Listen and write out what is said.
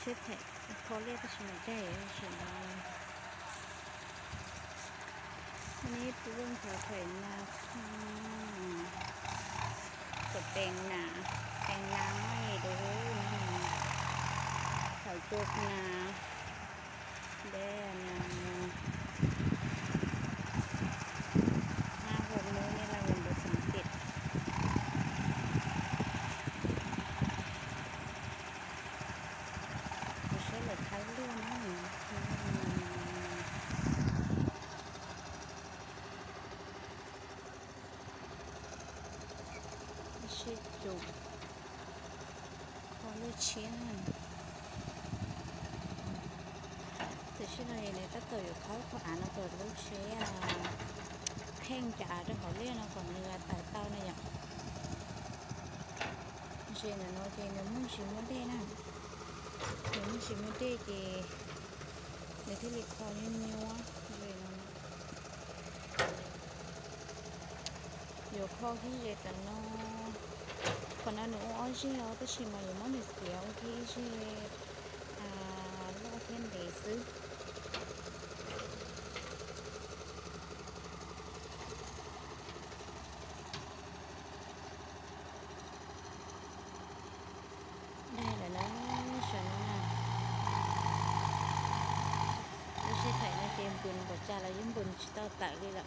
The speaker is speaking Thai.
sẽ thể có lẽ cái chuyện đây là chuyệnนี้เรื่องเขาเห็นนะจะเป็นหนาเป็นน้ำไม่ดูนี่เขาจุกนาเด่นนะ5-6 มื้อนี่เราเป็นบทสังเกตไม่ใช่เหลือท้ายเรื่องนั่นชิจุพอเลือดเชี่ยนแต่ชื่ออะไรเนี่ยถ้าตัวอยู่เขาอ่านตัวลูกเชี่ยเพ่งจ่าด้วยเขาเรียกนะก่อนเนื้อแต่เต้าเนี่ยอย่างเชี่ยเนี่ยน้อยเชี่ยเนี่ยมุ่งชิมไม่ได้นะเนี่ยมุ่งชิมไม่ได้เจในที่เล็กคอนี่นิ้วเลยนะอยู่ข้อที่เจตันเนาะcòn anh nữa ôi chị ơi tôi chỉ mà dùng món này xíu thì chị lo thêm để xứ đây là nó sẵn nè tôi sẽ thấy nó tìm bùn của cha là những bùn tao tại đi lại